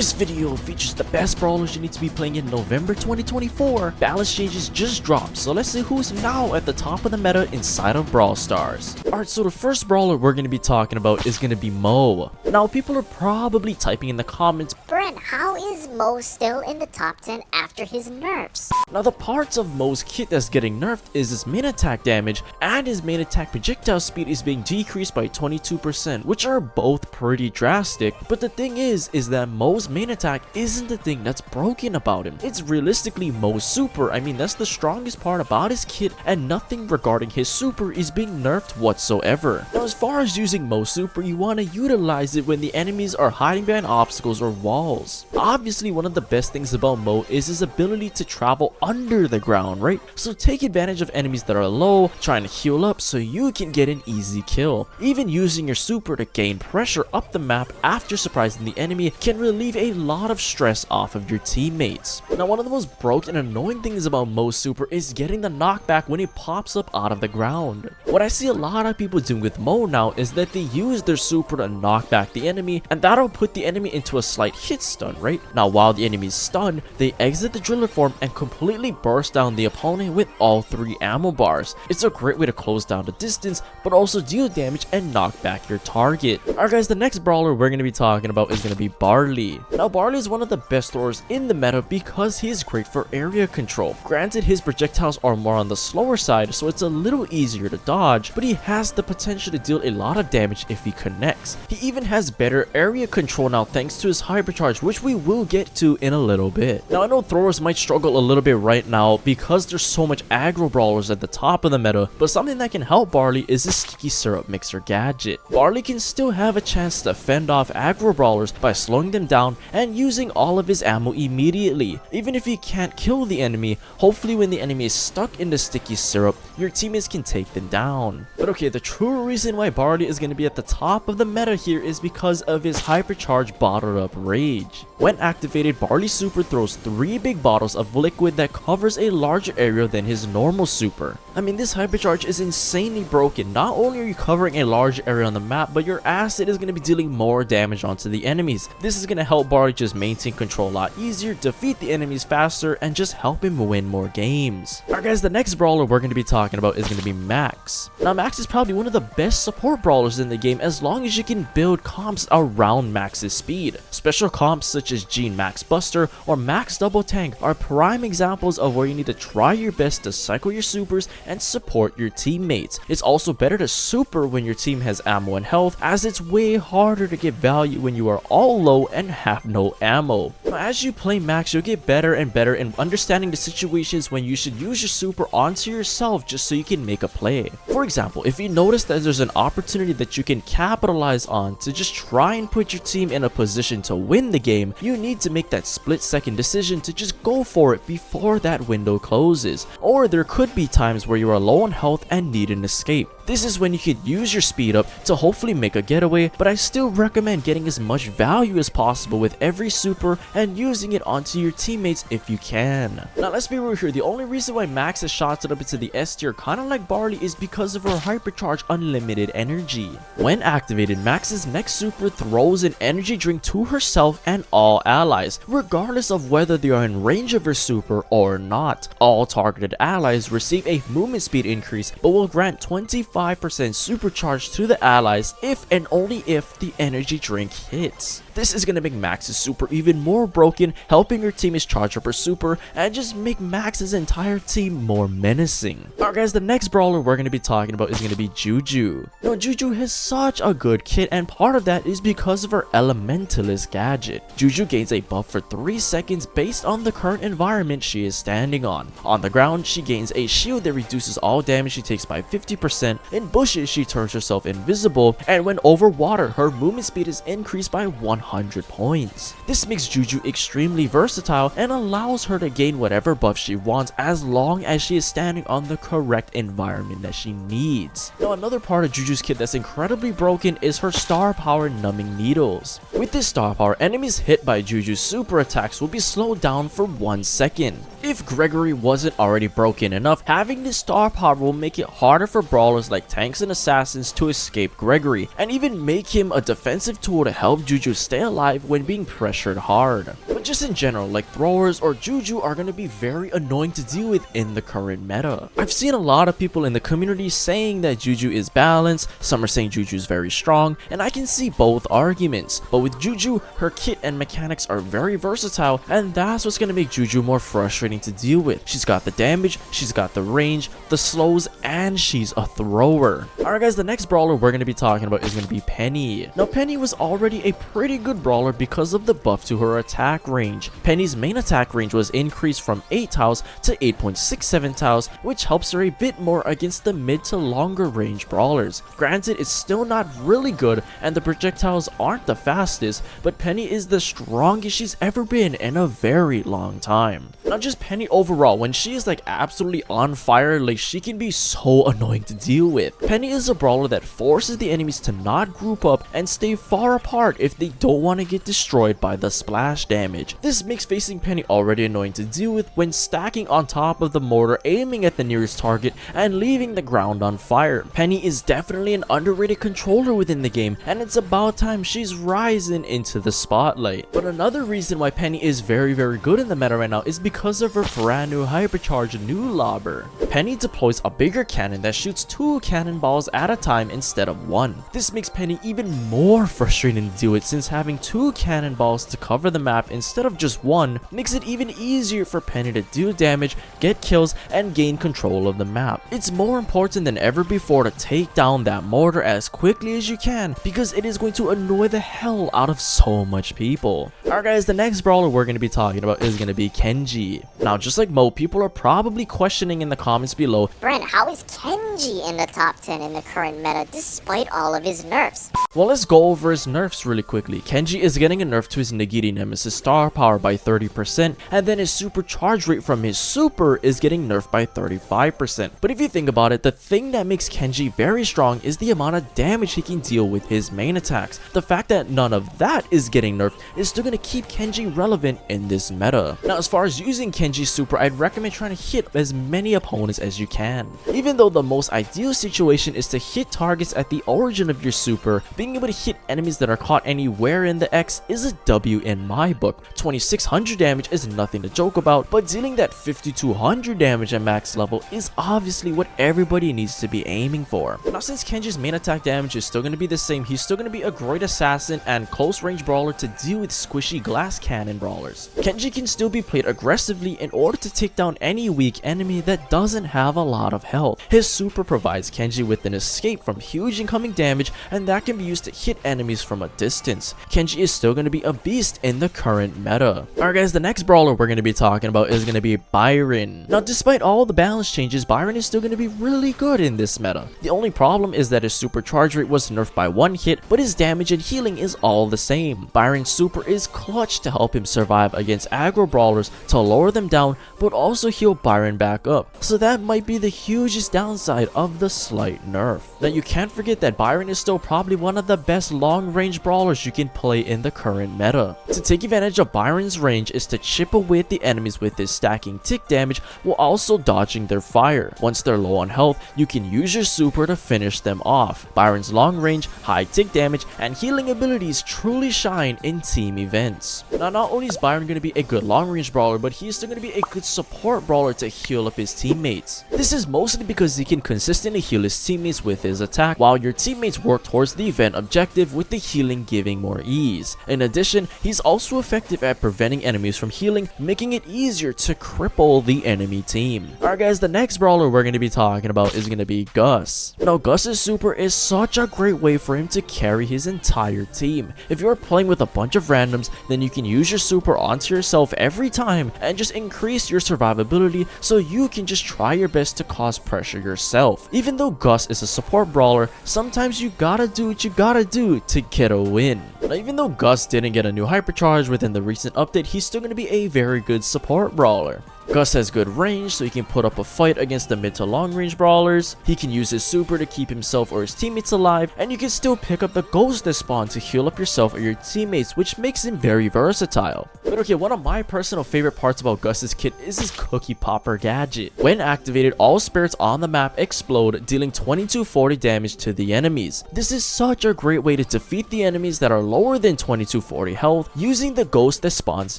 This video features the best brawlers you need to be playing in November 2024. Balance changes just dropped, so let's see who's now at the top of the meta inside of Brawl Stars. Alright, so the first brawler we're going to be talking about is going to be Mo. Now, people are probably typing in the comments, Brent, how is Mo still in the top 10 after his nerfs? Now, the parts of Mo's kit that's getting nerfed is his main attack damage, and his main attack projectile speed is being decreased by 22%, which are both pretty drastic. But the thing is that Mo's main attack isn't the thing that's broken about him. It's realistically Mo's super. I mean, that's the strongest part about his kit, and nothing regarding his super is being nerfed whatsoever. Now, as far as using Mo's super, you want to utilize it when the enemies are hiding behind obstacles or walls. Obviously, one of the best things about Mo is his ability to travel under the ground, right? So take advantage of enemies that are low, trying to heal up so you can get an easy kill. Even using your super to gain pressure up the map after surprising the enemy can relieve a lot of stress off of your teammates. Now, one of the most broken and annoying things about Mo's super is getting the knockback when it pops up out of the ground. What I see a lot of people doing with Mo now is that they use their super to knock back the enemy, and that'll put the enemy into a slight hit stun, right? Now, while the enemy is stunned, they exit the driller form and completely burst down the opponent with all 3 ammo bars. It's a great way to close down the distance, but also deal damage and knock back your target. Alright guys, the next brawler we're going to be talking about is going to be Barley. Now, Barley is one of the best throwers in the meta because he is great for area control. Granted, his projectiles are more on the slower side, so it's a little easier to dodge, but he has the potential to deal a lot of damage if he connects. He even has better area control now thanks to his hypercharge, which we will get to in a little bit. Now, I know throwers might struggle a little bit right now because there's so much aggro brawlers at the top of the meta, but something that can help Barley is his sticky syrup mixer gadget. Barley can still have a chance to fend off aggro brawlers by slowing them down and using all of his ammo immediately. Even if he can't kill the enemy, hopefully when the enemy is stuck in the sticky syrup, your teammates can take them down. But okay, the true reason why Barley is going to be at the top of the meta here is because of his hypercharged bottled up rage. When activated, Barley's super throws 3 big bottles of liquid that covers a larger area than his normal super. I mean, this hypercharge is insanely broken. Not only are you covering a large area on the map, but your acid is going to be dealing more damage onto the enemies. This is going to help Barley just maintain control a lot easier, defeat the enemies faster, and just help him win more games. Alright guys, the next brawler we're going to be talking about is going to be Max. Now, Max is probably one of the best support brawlers in the game as long as you can build comps around Max's speed. Special comps such as Gene Max Buster or Max Double Tank are prime examples of where you need to try your best to cycle your supers and support your teammates. It's also better to super when your team has ammo and health, as it's way harder to get value when you are all low and have no ammo. Now, as you play Max, you'll get better and better in understanding the situations when you should use your super onto yourself just so you can make a play. For example, if you notice that there's an opportunity that you can capitalize on to just try and put your team in a position to win the game, you need to make that split-second decision to just go for it before that window closes. Or there could be times where you are low on health and need an escape. This is when you could use your speed up to hopefully make a getaway, but I still recommend getting as much value as possible with every super and using it onto your teammates if you can. Now, let's be real here, the only reason why Max has shot it up into the S tier kind of like Barley is because of her hypercharge unlimited energy. When activated, Max's next super throws an energy drink to herself and all allies, regardless of whether they are in range of her super or not. All targeted allies receive a movement speed increase, but will grant 25% supercharge to the allies if and only if the energy drink hits. This is going to make Max's super even more broken, helping your teammates charge up her super and just make Max's entire team more menacing. Alright guys, the next brawler we're going to be talking about is going to be Juju. Now, Juju has such a good kit, and part of that is because of her elementalist gadget. Juju gains a buff for 3 seconds based on the current environment she is standing on. On the ground, she gains a shield that reduces all damage she takes by 50%. In bushes, she turns herself invisible, and when over water, her movement speed is increased by 100 points. This makes Juju extremely versatile and allows her to gain whatever buff she wants as long as she is standing on the correct environment that she needs. Now, another part of Juju's kit that's incredibly broken is her star power numbing needles. With this star power, enemies hit by Juju's super attacks will be slowed down for 1 second. If Gregory wasn't already broken enough, having this star power will make it harder for brawlers like tanks and assassins to escape Gregory, and even make him a defensive tool to help Juju stay alive when being pressured hard. But just in general, like throwers or Juju are going to be very annoying to deal with in the current meta. I've seen a lot of people in the community saying that Juju is balanced, some are saying Juju is very strong, and I can see both arguments. But with Juju, her kit and mechanics are very versatile, and that's what's going to make Juju more frustrating to deal with. She's got the damage, she's got the range, the slows, and she's a thrower. Alright guys, the next brawler we're going to be talking about is going to be Penny. Now Penny was already a pretty good brawler because of the buff to her attack range. Penny's main attack range was increased from 8 tiles to 8.67 tiles, which helps her a bit more against the mid to longer range brawlers. Granted, it's still not really good and the projectiles aren't the fastest, but Penny is the strongest she's ever been in a very long time. Not just Penny overall, when she is like absolutely on fire, like she can be so annoying to deal with. Penny is a brawler that forces the enemies to not group up and stay far apart if they don't want to get destroyed by the splash damage. This makes facing Penny already annoying to deal with when stacking on top of the mortar, aiming at the nearest target and leaving the ground on fire. Penny is definitely an underrated controller within the game, and it's about time she's rising into the spotlight. But another reason why Penny is very good in the meta right now is because of her brand new hypercharged new lobber. Penny deploys a bigger cannon that shoots 2 cannonballs at a time instead of 1. This makes Penny even more frustrating to deal with, since having 2 cannonballs to cover the map instead of just 1 makes it even easier for Penny to do damage, get kills, and gain control of the map. It's more important than ever before to take down that mortar as quickly as you can, because it is going to annoy the hell out of so much people. Alright guys, the next brawler we're going to be talking about is going to be Kenji. Now just like Mo, people are probably questioning in the comments below, Brent, how is Kenji in the top 10 in the current meta despite all of his nerfs? well, let's go over his nerfs really quickly. Kenji is getting a nerf to his Nagiri Nemesis star power by 30%, and then his super charge rate from his super is getting nerfed by 35%. But if you think about it, the thing that makes Kenji very strong is the amount of damage he can deal with his main attacks. The fact that none of that is getting nerfed is still going to keep Kenji relevant in this meta. Now as far as using Kenji's super, I'd recommend trying to hit as many opponents as you can. Even though the most ideal situation is to hit targets at the origin of your super, being able to hit enemies that are caught anywhere in the X is a W in my book. 2600 damage is nothing to joke about, but dealing that 5200 damage at max level is obviously what everybody needs to be aiming for. Now since Kenji's main attack damage is still going to be the same, he's still going to be a great assassin and close range brawler to deal with squishy glass cannon brawlers. Kenji can still be played aggressively in order to take down any weak enemy that doesn't have a lot of health. His super provides Kenji with an escape from huge incoming damage, and that can be used to hit enemies from a distance. Kenji is still going to be a beast in the current meta. Alright guys, the next brawler we're going to be talking about is going to be Byron. Now despite all the balance changes, Byron is still going to be really good in this meta. The only problem is that his super charge rate was nerfed by 1 hit, but his damage and healing is all the same. Byron's super is clutch to help him survive against aggro brawlers to lower them down, but also heal Byron back up. So that might be the hugest downside of the slight nerf. Now you can't forget that Byron is still probably one of the best long range brawlers you can play in the current meta. To take advantage of Byron's range is to chip away at the enemies with his stacking tick damage while also dodging their fire. Once they're low on health, you can use your super to finish them off. Byron's long range, high tick damage, and healing abilities truly shine in team events. Now not only is Byron going to be a good long range brawler, but he is still going to be a good support brawler to heal up his teammates. This is mostly because he can consistently heal his teammates with his attack, while your teammates work towards the event objective with the healing giving more ease. In addition, he's also effective at preventing enemies from healing, making it easier to cripple the enemy team. Alright guys, the next brawler we're going to be talking about is going to be Gus. Now Gus's super is such a great way for him to carry his entire team. If you're playing with a bunch of randoms, then you can use your super onto yourself every time and just increase your survivability so you can just try your best to cause pressure yourself. Even though Gus is a support brawler, sometimes you gotta do what you gotta do to get a win. Now even though Gus didn't get a new hypercharge within the recent update, he's still gonna be a very good support brawler. Gus has good range, so he can put up a fight against the mid to long range brawlers. He can use his super to keep himself or his teammates alive, and you can still pick up the ghost that spawn to heal up yourself or your teammates, which makes him very versatile. But okay, one of my personal favorite parts about Gus's kit is his cookie popper gadget. When activated, all spirits on the map explode, dealing 2240 damage to the enemies. This is such a great way to defeat the enemies that are lower than 2240 health using the ghost that spawns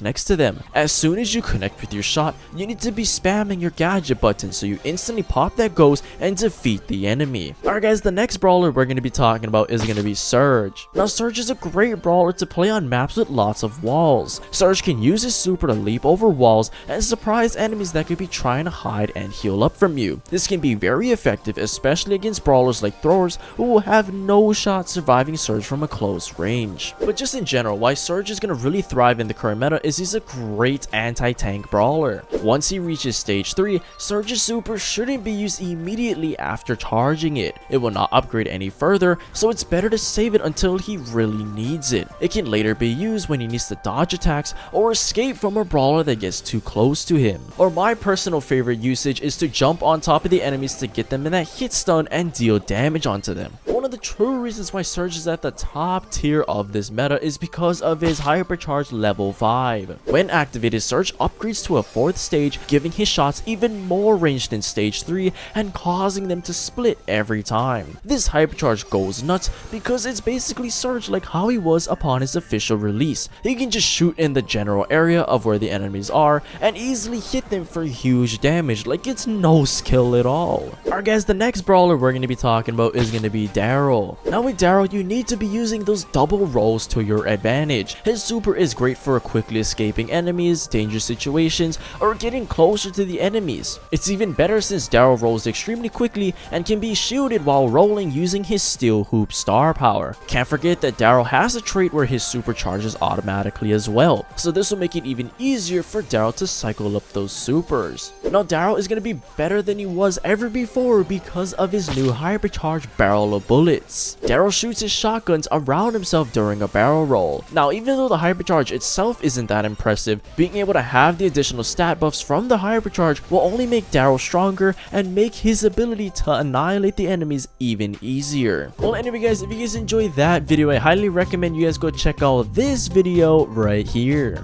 next to them. As soon as you connect with your shot, you need to be spamming your gadget button so you instantly pop that ghost and defeat the enemy. Alright guys, the next brawler we're going to be talking about is going to be Surge. Now Surge is a great brawler to play on maps with lots of walls. Surge can use his super to leap over walls and surprise enemies that could be trying to hide and heal up from you. This can be very effective, especially against brawlers like throwers who will have no shot surviving Surge from a close range. But just in general, why Surge is going to really thrive in the current meta is he's a great anti-tank brawler. Once he reaches stage 3, Surge's super shouldn't be used immediately after charging it. It will not upgrade any further, so it's better to save it until he really needs it. It can later be used when he needs to dodge attacks or escape from a brawler that gets too close to him. Or my personal favorite usage is to jump on top of the enemies to get them in that hit stun and deal damage onto them. One of the true reasons why Surge is at the top tier of this meta is because of his hypercharged level 5. When activated, Surge upgrades to a 4th stage, giving his shots even more range than stage 3 and causing them to split every time. This hypercharge goes nuts because it's basically Surge like how he was upon his official release. He can just shoot in the general area of where the enemies are and easily hit them for huge damage like it's no skill at all. Alright guys, the next brawler we're going to be talking about is going to be Daryl. Now with Daryl, you need to be using those double rolls to your advantage. His super is great for quickly escaping enemies, dangerous situations, or getting closer to the enemies. It's even better since Daryl rolls extremely quickly and can be shielded while rolling using his steel hoop star power. Can't forget that Daryl has a trait where his super charges automatically as well, so this will make it even easier for Daryl to cycle up those supers. Now Daryl is going to be better than he was ever before because of his new hypercharged barrel of bullets. Daryl shoots his shotguns around himself during a barrel roll. Now even though the hypercharge itself isn't that impressive, being able to have the additional stat buffs from the hypercharge will only make Daryl stronger and make his ability to annihilate the enemies even easier. Well anyway guys, if you guys enjoyed that video, I highly recommend you guys go check out this video right here.